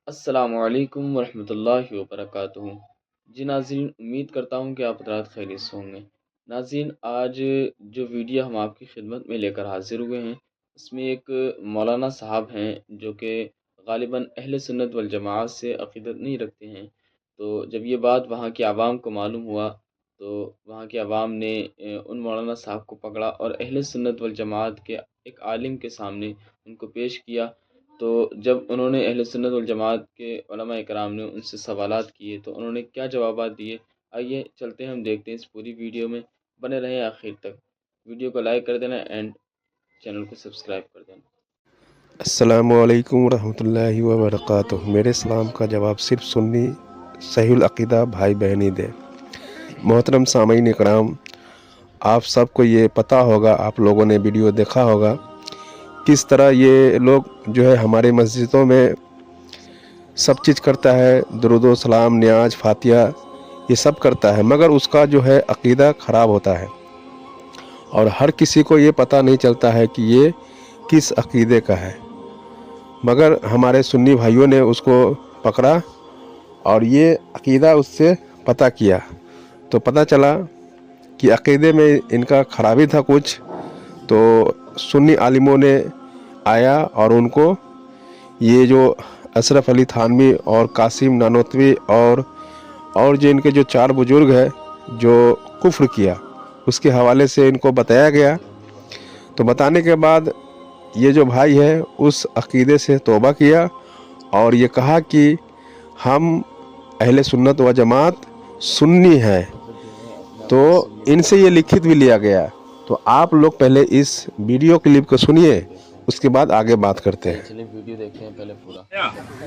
السلام علیکم ورحمۃ اللہ وبرکاتہ۔ جی ناظرین، امید کرتا ہوں کہ آپ حضرات خیریت سے ہوں گے۔ ناظرین، آج جو ویڈیو ہم آپ کی خدمت میں لے کر حاضر ہوئے ہیں، اس میں ایک مولانا صاحب ہیں جو کہ غالباً اہل سنت والجماعت سے عقیدت نہیں رکھتے ہیں۔ تو جب یہ بات وہاں کی عوام کو معلوم ہوا تو وہاں کی عوام نے ان مولانا صاحب کو پکڑا اور اہل سنت والجماعت کے ایک عالم کے سامنے ان کو پیش کیا۔ تو جب انہوں نے اہل سنت والجماعت کے علماء کرام نے ان سے سوالات کیے تو انہوں نے کیا جوابات دیے، آئیے چلتے ہیں، ہم دیکھتے ہیں اس پوری ویڈیو میں، بنے رہیں آخر تک۔ ویڈیو کو لائک کر دینا اینڈ چینل کو سبسکرائب کر دینا۔ السلام علیکم ورحمۃ اللہ وبرکاتہ۔ میرے سلام کا جواب صرف سنی صحیح العقیدہ بھائی بہنی دے۔ محترم سامعین اکرام، آپ سب کو یہ پتہ ہوگا، آپ لوگوں نے ویڈیو دیکھا ہوگا کس طرح یہ لوگ جو ہے ہمارے مسجدوں میں سب چیز کرتا ہے، درود و سلام، نیاز، فاتحہ، یہ سب کرتا ہے، مگر اس کا جو ہے عقیدہ خراب ہوتا ہے اور ہر کسی کو یہ پتہ نہیں چلتا ہے کہ یہ کس عقیدے کا ہے۔ مگر ہمارے سنی بھائیوں نے اس کو پکڑا اور یہ عقیدہ اس سے پتہ کیا تو پتہ چلا کہ عقیدے میں ان کا خرابی تھا کچھ۔ تو سنی عالموں نے آیا اور ان کو یہ جو اشرف علی تھانوی اور قاسم نانوتوی اور جو ان کے جو 4 بزرگ ہیں جو کفر کیا، اس کے حوالے سے ان کو بتایا گیا۔ تو بتانے کے بعد یہ جو بھائی ہے اس عقیدے سے توبہ کیا اور یہ کہا کہ ہم اہل سنت و جماعت سنی ہے، تو ان سے یہ لکھت بھی لیا گیا۔ تو آپ لوگ پہلے اس ویڈیو کلپ کو سنیے، اس کے بعد آگے بات کرتے ہیں۔ چلیے ویڈیو دیکھتے ہیں پہلے پورا۔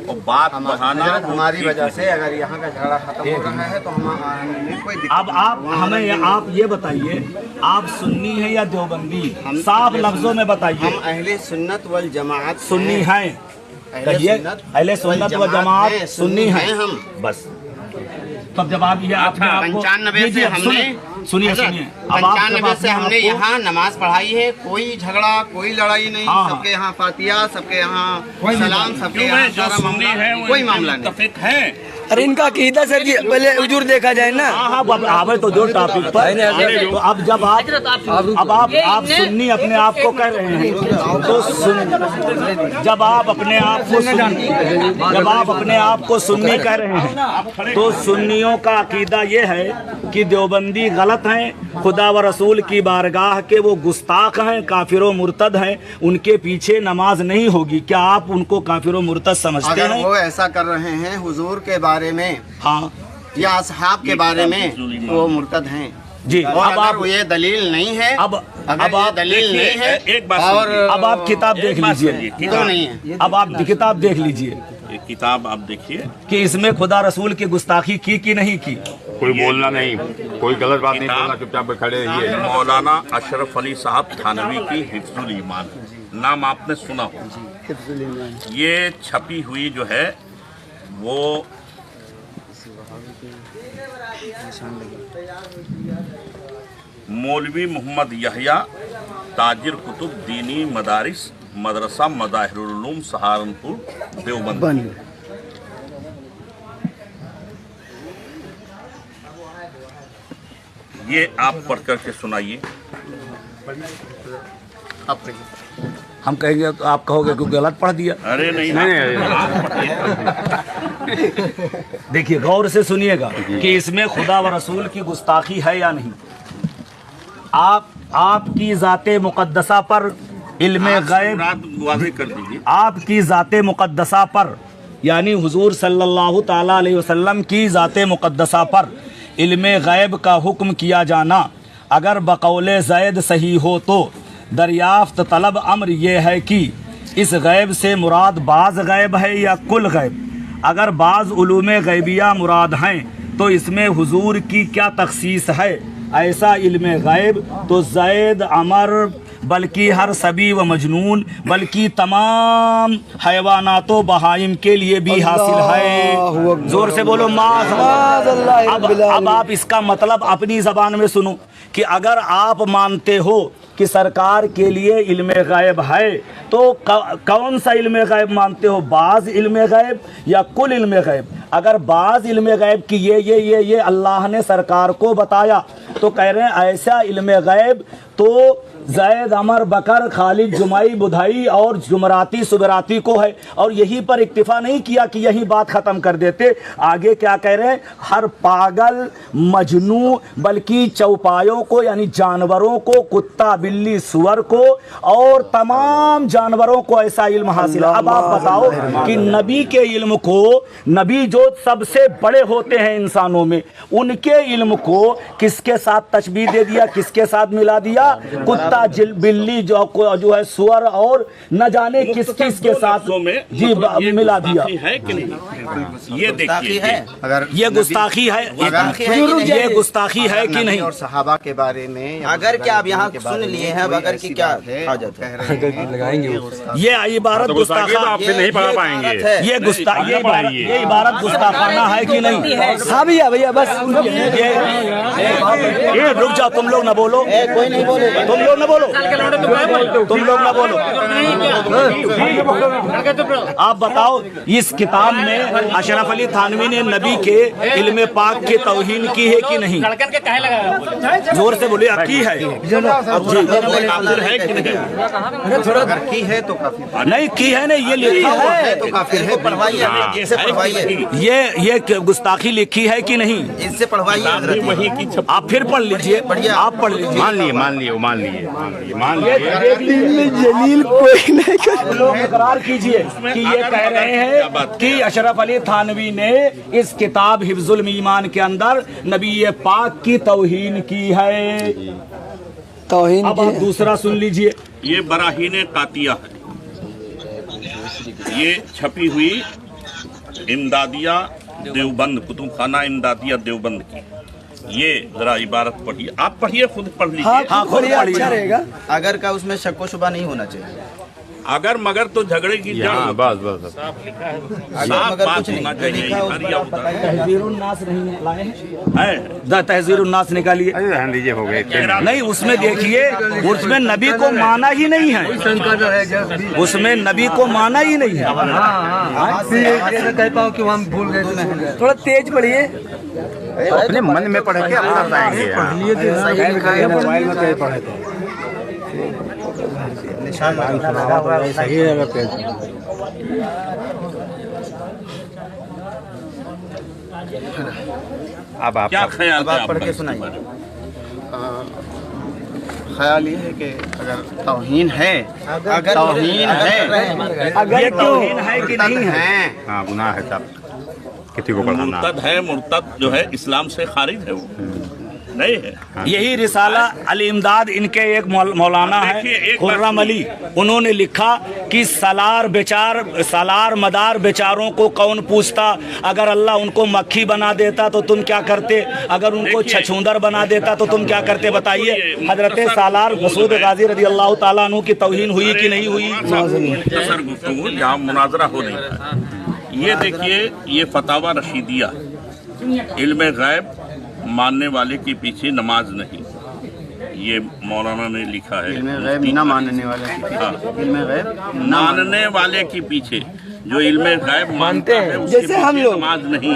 اور بات بڑھانا ہماری وجہ سے اگر یہاں کا جھگڑا ختم ہو رہا ہے تو ہمیں کوئی دقت اب آپ ہمیں آپ یہ بتائیے، آپ سنی ہیں یا دیوبندی؟ صاف لفظوں میں بتائیے۔ ہم اہل سنت والجماعت سنی ہیں، کہیے اہل سنت و جماعت سنی ہیں ہم۔ بس تب جب آپ یہ آپ 95 سے ہم نے سنیے اب آپ 95 سے ہم نے یہاں نماز پڑھائی ہے، کوئی جھگڑا کوئی لڑائی نہیں، ہاں۔ سب کے یہاں فاتحہ، سب کے یہاں سلام، سب کے یہاں سارا معاملہ، کوئی معاملہ نہیں۔ ارے ان کا عقیدہ سر جی پہلے حضور دیکھا جائے نا۔ ہاں تو جو ٹاپک پر تو اب جب آپ سنی اپنے آپ کو کہہ رہے ہیں تو جب آپ اپنے آپ کو سنی کہہ رہے ہیں تو سنیوں کا عقیدہ یہ ہے کہ دیوبندی غلط ہیں، خدا و رسول کی بارگاہ کے وہ گستاخ ہیں، کافر و مرتد ہیں، ان کے پیچھے نماز نہیں ہوگی۔ کیا آپ ان کو کافر و مرتد سمجھتے اگر ہیں؟ وہ ایسا کر رہے ہیں حضور کے بارے میں ہاں یا اصحاب کے بارے میں، وہ مرتد ہیں جی۔ اور اب آپ اگر یہ دلیل نہیں ہے، اگر یہ دلیل نہیں ہے ایک بات اور اب آپ کتاب دیکھ لیجئے، تو نہیں ہے۔ اب آپ کتاب دیکھ لیجئے یہ کتاب آپ دیکھیے، کہ اس میں خدا رسول کی گستاخی کی نہیں کی۔ کوئی بولنا نہیں، کوئی غلط بات نہیں بولنا، چپ چاپ کھڑے رہیے۔ مولانا اشرف علی صاحب تھانوی کی حفظ الایمان، نام آپ نے سنا ہو، یہ چھپی ہوئی جو ہے وہ مولوی محمد یحییٰ تاجر کتب دینی مدارس مدرسہ مظاہر العلوم سہارنپور دیوبند۔ یہ آپ پڑھ کر کے سنائیے۔ ہم کہیں گے تو آپ کہو گے کہ غلط پڑھ دیا۔ ارے نہیں، دیکھیے غور سے سنیے گا کہ اس میں خدا و رسول کی گستاخی ہے یا نہیں۔ آپ کی ذات مقدسہ پر علم غیب، واضح کر دیجیے۔ آپ کی ذات مقدسہ پر یعنی حضور صلی اللہ تعالیٰ علیہ وسلم کی ذات مقدسہ پر علم غیب کا حکم کیا جانا اگر بقول زید صحیح ہو تو دریافت طلب امر یہ ہے کہ اس غیب سے مراد بعض غیب ہے یا کل غیب۔ اگر بعض علوم غیبیہ مراد ہیں تو اس میں حضور کی کیا تخصیص ہے؟ ایسا علم غیب تو زید، عمر، बल्कि हर सभी व मजनून, बल्कि तमाम हैवानात व बहाइम के लिए भी हासिल है। जोर से बोलो माज़अल्लाह। अब आप इसका मतलब अपनी ज़बान में सुनो कि अगर आप मानते हो कि सरकार के लिए इल्म गैब है तो कौन सा इल्म गैब मानते हो, बाज़ इल्म गैब या कुल इल्म गैब? अगर बाज़ इल्म गैब की ये अल्लाह ने सरकार को बताया तो कह रहे हैं ऐसा इल्म गैब तो ज़ैद, अमर, बकर, खालिद, जुमाई, बुधाई और जुमराती सुबराती को है। और यहीं पर इक्तिफा नहीं किया कि यही बात ख़त्म कर देते, आगे क्या कह रहे हैं, हर पागल मजनू बल्कि चौपायों को यानी जानवरों को, कुत्ता बिल्ली सुअर को और तमाम जानवरों को ऐसा इल्म हासिल है। अब आप बताओ कि नबी के इल्म को, नबी जो सबसे बड़े होते हैं इंसानों में, उनके इल्म को किसके साथ तशबीह दे दिया, किसके साथ मिला दिया? कुत्ता बिल्ली जो है सुअर और न जाने किस किस के साथ जी मिला दिया। है कि नहीं? ये देखिए, अगर ये गुस्ताखी है, ये गुस्ताखी है कि नहीं? और सहाबा के बारे में अगर क्या आप यहाँ सुन लिए हैं, अगर की क्या हाजत है? ये इबारत गुस्ताखी, आपसे नहीं पढ़ा पाएंगे। ये इबारत गुस्ताखाना है कि नहीं? हाँ भैया बस ये रुक जाओ, तुम लोग ना बोलो, कोई नहीं बोले, तुम लोग ना बोलो, तुम लोग ना बोलो। आप बताओ, इस किताब में अशरफ अली थानवी ने नबी के इल्म पाक की तौहीन की है कि नहीं? जोर से बोलिए, की है? अगर की है तो काफी नहीं की है नहीं, ये लिखा है तो काफी है। पढ़वाइए, इससे पढ़वाइए, ये गुस्ताखी लिखी है कि नहीं? इससे पढ़वाइए। वही की आप फिर पढ़ लीजिए, आप पढ़ लीजिए। मान लिए जलील कोई नहीं कर। लोग इकरार कीजिए कि ये कह रहे हैं कि अशरफ अली थानवी ने इस किताब हिफ्जुल ईमान के अंदर नबी पाक की तौहीन की है। तौहीन अब आप दूसरा सुन लीजिए। ये बराहीन कातिया है, ये छपी हुई इमदादिया देवबंद, कुतुबखाना इमदादिया देवबंद की। ये जरा इबारत पढ़िए, आप पढ़िए, खुद पढ़ लीजिए। हाँ, खुद पढ़िए, अच्छा रहेगा। अगर का उसमें शक व शुबा नहीं होना चाहिए। अगर मगर तो झगड़े की जड़, बस साफ मगर बात कुछ नहीं होना चाहिए। लिखा है, उस इधर या पर उधर। तहज़ीरुन्नास नहीं लाए हैं? तहज़ीरुन्नास निकालिए। रहने दीजिए, हो गए। नहीं, उसमें देखिए, उसमें नबी को माना ही नहीं है, उसमें नबी को माना ही नहीं है। कहता हूँ कि हम भूल गए, थोड़ा तेज पढ़िए। अपने मन में पढ़ के अपना बताएंगे। मोबाइल में क्या पढ़े थे? सही है पेज। अब आप क्या ख्याल है पढ़ के सुनाइए। ख्याल ये है कि अगर तौहीन है, अगर तौहीन है, अगर तौहीन है कि नहीं है? हाँ, गुनाह है साहब, किसी को पढ़ाना। मुर्तद है, मुर्तद जो है इस्लाम से खारिज है, वो नहीं है। यही रिसाला अली इमदाद, इनके एक मौलाना है खुर्रम अली, उन्होंने लिखा कि सालार मदार बेचारों को कौन पूछता, अगर अल्लाह उनको मक्खी बना देता तो तुम क्या करते, अगर उनको छछूंदर बना देता तो तुम क्या करते? बताइए। हजरत सालार मसूद गाजी रज़ी अल्लाह ताला अन्हु की तौहीन हुई कि नहीं हुई? मुख्तसर गुफ्तगू जहाँ मुनाजरा हो रही है। ये देखिए, ये फतावा रशीदिया, इल्म गैब मानने वाले के पीछे नमाज नहीं, ये मौलाना ने लिखा है। इल्म गैब न मानने वाले के पीछे, इल्म गैब मानने वाले के पीछे, जो इल्म गैब मानते हैं जैसे हम लोग नमाज नहीं,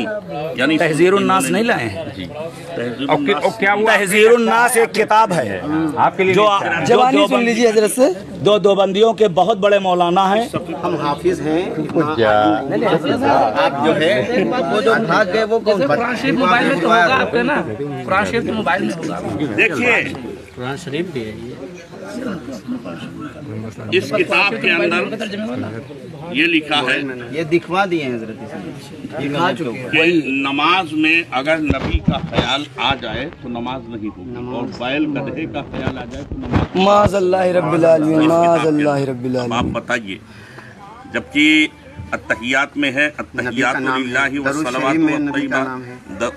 यानी तहज़ीरुन्नास नहीं लाए हैं जी। क्या हुआ? तहज़ीरुन्नास एक किताब है आपके लिए जो जवानी सुन लीजिए हजरत से। दो बंदियों के बहुत बड़े मौलाना हैं। हम हाफिज हैं, आप जो है वो जो भाग गए वो कौन? कुरान शरीफ मोबाइल में तो होगा आपके ना, कुरान शरीफ मोबाइल में होगा। देखिए, कुरान शरीफ भी है इस किताब के अंदर ये लिखा है, ये दिखवा दिए हैं हजरत, दिखा चुके हैं। कि नमाज में अगर नबी का ख्याल आ जाए तो नमाज नहीं होगी, और बैल गधे का ख्याल आ जाए तो नमाज। माज़अल्लाह रब्बिल आलमीन, माज़अल्लाह रब्बिल आलमीन। आप बताइए, जबकि अत्तहियात में है, अत्तहियातु लिल्लाहि वस्सलावातु वत्तय्यिबात,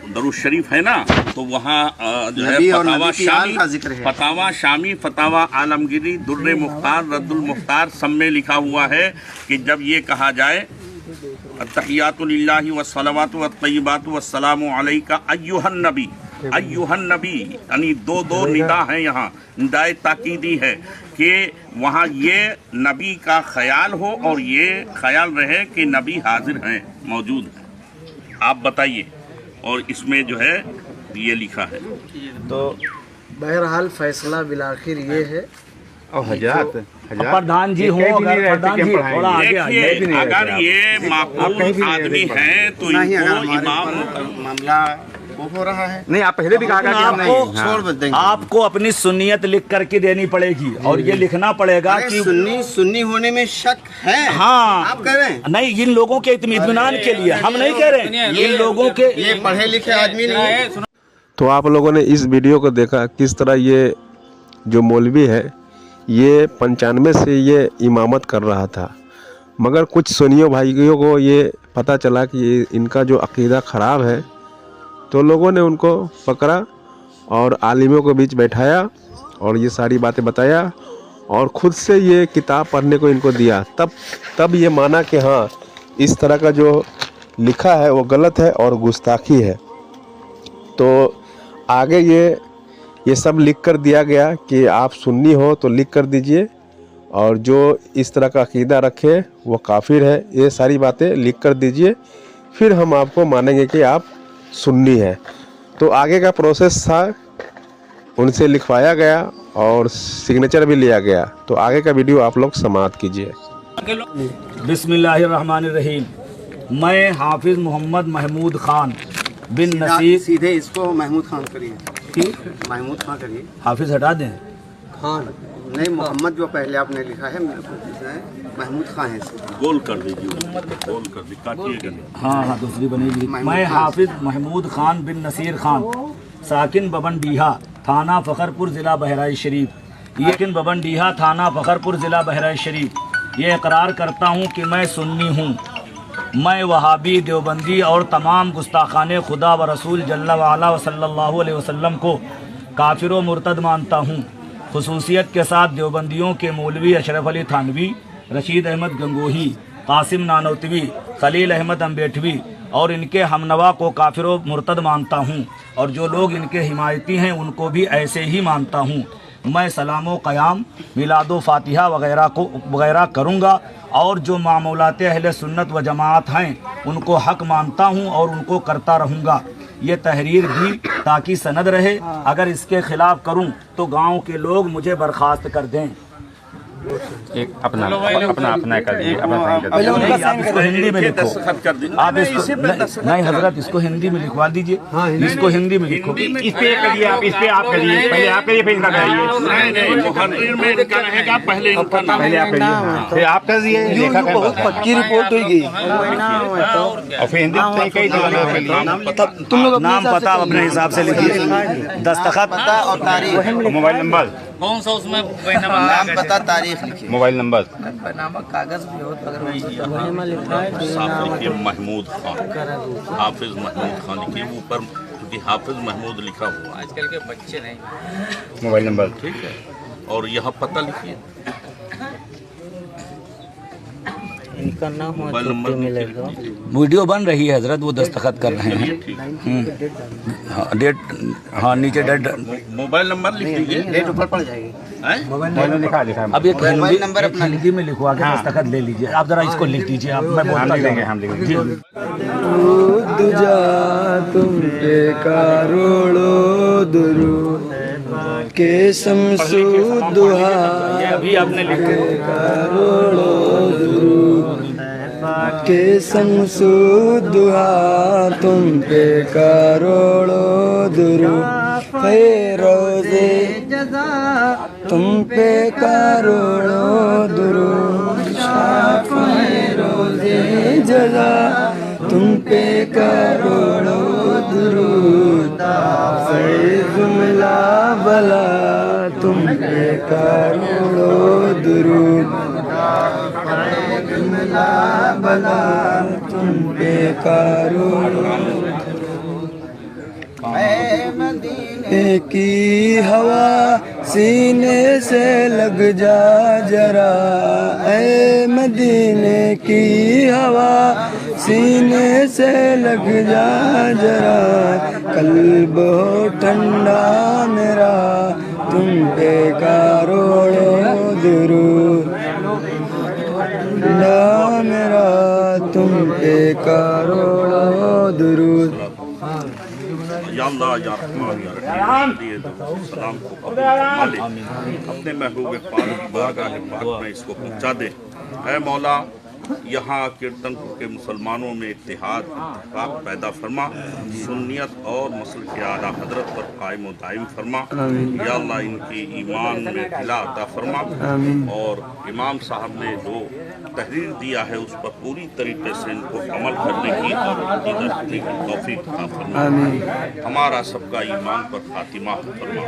दरूद शरीफ है ना, तो वहाँ जो है फतावा शामी, फतावा आलमगीरी, दुर्रे मुख्तार, रद्दुल मुख्तार सब में लिखा हुआ है कि जब ये कहा जाए अत्तहियातु लिल्लाहि वस्सलावातु वत्तय्यिबातु वस्सलामु अलैका अय्युहन नबी, अय्युहन नबी, यानी दो निदा है यहाँ, निदाए ताकीदी है कि वहाँ ये नबी का ख्याल हो और ये ख्याल रहे कि नबी हाजिर हैं, मौजूद हैं, आप बताइए। और इसमें जो है ये लिखा है। तो बहरहाल फैसला बिलाखिर ये है। और हजरत प्रधान जी हो, अगर प्रधान जी थोड़ा आगे आइए। देखिए, अगर ये माकूल आदमी हैं तो इनको इमाम मामला वो हो रहा है। नहीं, आप पहले भी कहा कि हम नहीं, आपको अपनी सुन्नियत लिख करके देनी पड़ेगी और ये लिखना पड़ेगा कि सुन्नी होने में शक है। हाँ, आप कह रहे हैं नहीं, इन लोगों के इत्मीनान के लिए हम नहीं कह रहे हैं, इन लोगों के ये पढ़े लिखे आदमी नहीं है। तो आप लोगों ने इस वीडियो को देखा किस तरह ये जो मौलवी है ये 95 से ये इमामत कर रहा था, मगर कुछ सुन्नियों भाइयों को ये पता चला कि इनका जो अकीदा ख़राब है, तो लोगों ने उनको पकड़ा और आलिमों के बीच बैठाया और ये सारी बातें बताया और ख़ुद से ये किताब पढ़ने को इनको दिया। तब ये माना कि हाँ, इस तरह का जो लिखा है वो गलत है और गुस्ताखी है। तो आगे ये सब लिख कर दिया गया कि आप सुन्नी हो तो लिख कर दीजिए और जो इस तरह का अकीदा रखे वो काफिर है, ये सारी बातें लिख कर दीजिए, फिर हम आपको मानेंगे कि आप सुन्नी है। तो आगे का प्रोसेस था, उनसे लिखवाया गया और सिग्नेचर भी लिया गया। तो आगे का वीडियो आप लोग समाप्त कीजिए। बिस्मिल्लाहिर्रहमानिर्रहीम। मैं हाफिज़ मोहम्मद महमूद खान बिन नसीर, सीधे इसको महमूद खान करिए, महमूद खान करिए, हाफिज़ हटा दें, खान नहीं, मोहम्मद जो पहले आपने लिखा है महमूद खान है, गोल कर दीजिए, गोल कर दीजिए, काटिएगा नहीं। हाँ दूसरी बनेगी। मैं हाफिज़ महमूद खान बिन नसीर खान, साकिन बबनडीहा, थाना फ़खरपुर, ज़िला बहराइच शरीफ। यकीन बबनडीहा, थाना फ़खरपुर, ज़िला बहराइच शरीफ। ये इकरार करता हूँ कि मैं सुन्नी हूँ। मैं वहाबी, देवबंदी और तमाम गुस्ताखाने खुदा व रसूल जल्ला वाला व सल्लल्लाहु अलैहि वसल्लम को काफिर व मुर्तद मानता हूँ। खुसूसियत के साथ देवबंदियों के मौलवी अशरफ अली थानवी, रशीद अहमद गंगोही, कासिम नानोतवी, खलील अहमद अम्बेठवी और इनके हमनवा को काफिर व मुर्तद मानता हूँ और जो लोग इनके हिमायती हैं उनको भी ऐसे ही मानता हूँ। मैं सलामो क़याम, मिलादो फातिहा वगैरह करूँगा और जो मामूलात अहले सुन्नत व जमात हैं उनको हक मानता हूँ और उनको करता रहूँगा। ये तहरीर भी ताकि सनद रहे, अगर इसके खिलाफ करूँ तो गांव के लोग मुझे बर्खास्त कर दें। एक अपना कर दीजिए, आप इसको हिंदी में लिखो, आप इसको नहीं हजरत, इसको हिंदी में लिखवा दीजिए, इसको हिंदी में लिखो। इस पे करिए, आप इस पे आप करिए, पहले आप करिए फिर इनका करिए। नहीं, मुकर्रिर में इनका रहेगा, पहले इनका नाम, पहले आप करिए, फिर आप कर दिए, लेखा का बहुत पक्की रिपोर्ट होगी और फिर हिंदी में कई तुम लोग नाम पता अपने हिसाब से लिखिए, दस्तखत और तारीख, मोबाइल नंबर, कौन सा उसमें नाम पता तारीख लिखिए, मोबाइल नंबर, कागज भी हो साफ लिखिए महमूद खान, हाफिज महमूद खान लिखिए ऊपर, क्योंकि हाफिज महमूद लिखा हुआ है। आजकल के बच्चे नहीं। मोबाइल नंबर, ठीक है, और यहाँ पता लिखिए, इनका नाम मोबाइल नंबर मिलेगा। वीडियो बन रही है हजरत, वो दस्तखत कर रहे हैं। हाँ डेट, हाँ नीचे डेट, मोबाइल नंबर लिख दीजिए, डेट ऊपर पड़ जाएगी। मोबाइल लिखा है। अब एक हिंदी में लिखवा के दस्तखत ले लीजिए। आप जरा इसको लिख दीजिए, आप मैं बोलता देंगे, हम लिखेंगे। दुजा तुम पे करोड़ों दुरूद के शम्सु दुहा, अभी आपने लिखे करोड़ों दुरूद के शम्सु दुहा, तुम पे करोड़ों दुरूद फ़ैरोज़े जज़ा, तुम पे करोड़ों दुरूद फ़ैरोज़े जज़ा, तुम पे करोड़ों दुरूद जुमला बला, तुम पे करोड़ों दुरूद جزا بلا تم پہ کروڑوں مدینے کی ہوا سینے سے لگ جا جرا اے مدینے کی ہوا سینے سے لگ جا جرا قلب ہو ٹھنڈا میرا تم پہ کروڑوں درود ٹھنڈا میرا تم پہ کروڑوں درود یا اللہ یا رحمان یا رحیم دیے سلام کو قبول فرما لے اپنے محبوب پاک کی بارگاہ پاک میں اس کو پہنچا دے اے مولا یہاں کیرتن پور کے مسلمانوں میں اتحاد اتفاق پیدا فرما سنیت اور مسلک اعلیٰ حضرت پر قائم و دائم فرما یا اللہ ان کی ایمان میں ڈھلا عطا فرما اور امام صاحب نے جو تحریر دیا ہے اس پر پوری طریقے سے ان کو عمل کرنے کی اور عقیدت رکھنے کی توفیق عطا فرما ہمارا سب کا ایمان پر خاتمہ فرما